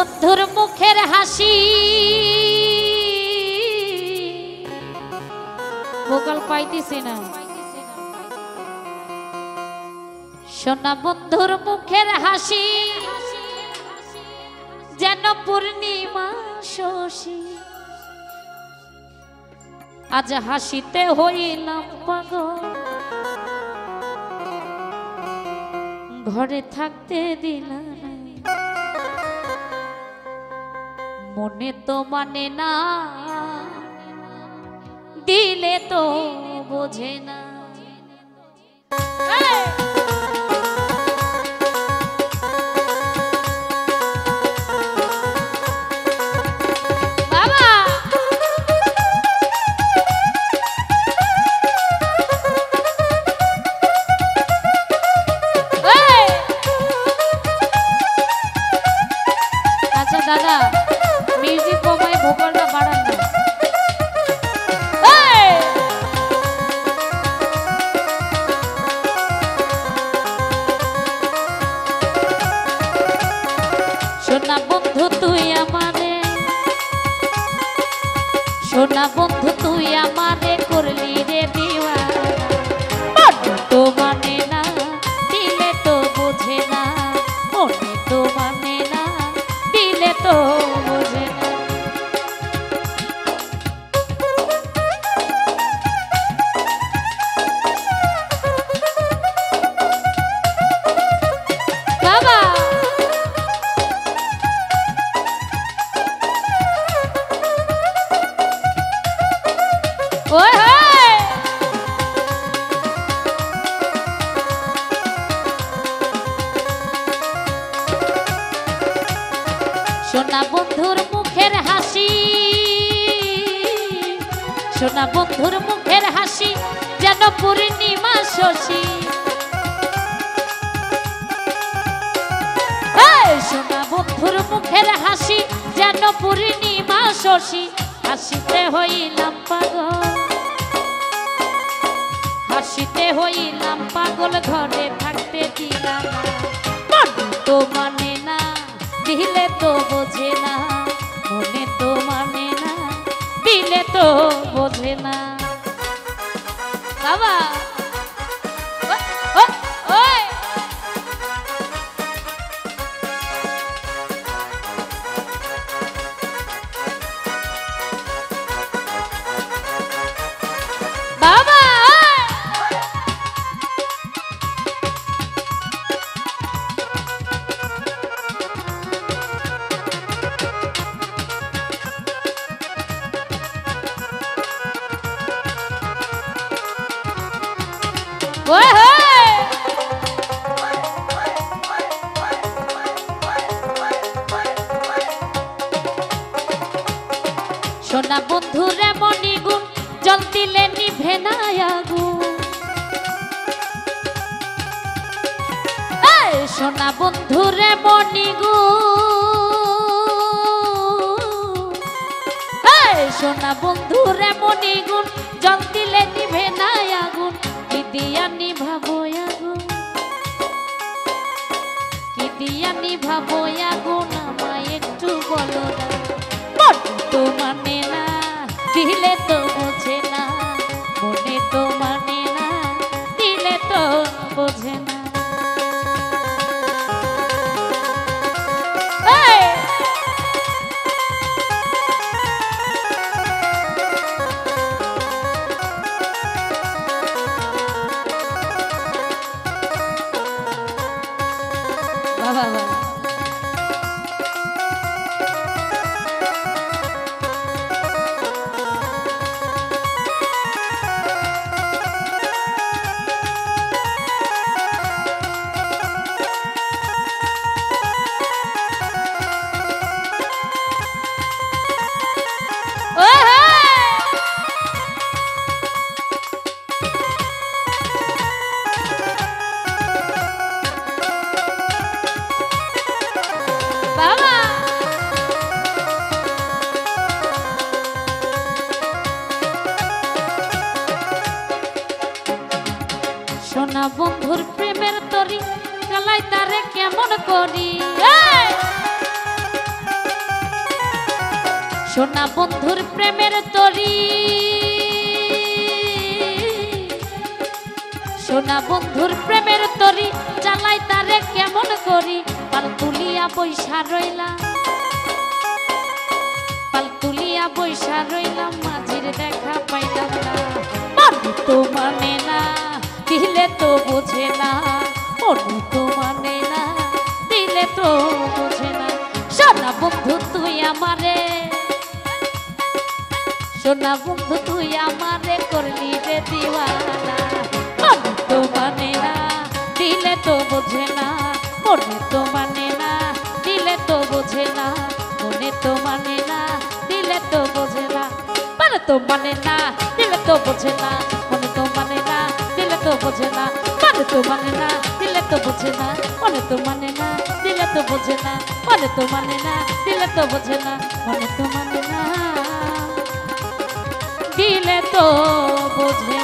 বন্ধুর মুখের হাসি ভোকাল পাইতেছি না। সোনা বন্ধুর মুখের হাসি যেন পূর্ণিমা শশী, আজ হাসিতে হইলাম পাগল, ঘরে থাকতে দিলাম মনে তো মানে না, দিলে তো বোঝে না। দাদা মিউজিক কমায় ভোকালটা বাড়ান না। সোনা বন্ধু তুই আমারে, সোনা বন্ধু তুই আমারে করলি রে দিওয়ানা, তো মানে না, দিলে তো বোঝে না, মনে তো মানে না, দিলে তো বোঝে না। বাবা ওই সোনা বন্ধুর মুখের হাসি, সোনা বন্ধুর মুখের হাসি যেন পূর্ণিমা শশী, সোনা বন্ধুর মুখের হাসি যেন পূর্ণিমা শশী, হাসিতে হইলাম পাগল, হাসিতে হইলাম পাগল, ঘরে থাকতে দিলাম তো মানে না, দিলে তো বোঝে না, মনে তো মানে না, দিলে তো বোঝে না। বাবা বাবা সোনা বন্ধুর এমনি গুণ জল দিলে নিভে না আগুন, সোনা বন্ধুর এমনি গুণ, সোনা বন্ধুর এমনি গুণ জল দিলে নিভে না আগুন, কি দিয়া নিভাবো আগুন, কি দিয়া নিভাবো আগুন, আমায় একটু বলো না, তো মানে না, দিলে তো বোঝে না, মনে তো মানে না, দিলে তো বোঝে না। বাবা সোনা বন্ধুর প্রেমের তরি, সোনা বন্ধুর প্রেমের তরি জ্বালাই তারে কেমন করি। পাল তুলিয়া বৈশা রইলাম, পাল তুলিয়া বৈশা রইলাম, মাঝির দেখা পাইলাম না। মনে তো মানে না, দিলে তো বোঝে না, মনে তো মানে না, দিলে তো বোঝে না। সোনা বন্ধু তুই আমারে, সোনা বন্ধু তুই আমারে করলি রে দিওয়ানা। মনে তো মানে না, দিলে তো বোঝে না, মনে তো মানে না, দিলে তো বোঝে না, মনে তো মানে না, দিলে তো বোঝে না। মনে তো মানে না, দিলে তো বোঝে না, মনে তো মানে না, দিলে তো বোঝে না। মনে তো মানে না, দিলে তো বোঝে না, মনে তো মানে না, দিলে তো বোঝে না। মনে তো মানে না, দিলে তো বোঝে না, মনে তো মানে না, দিলে তো বোঝে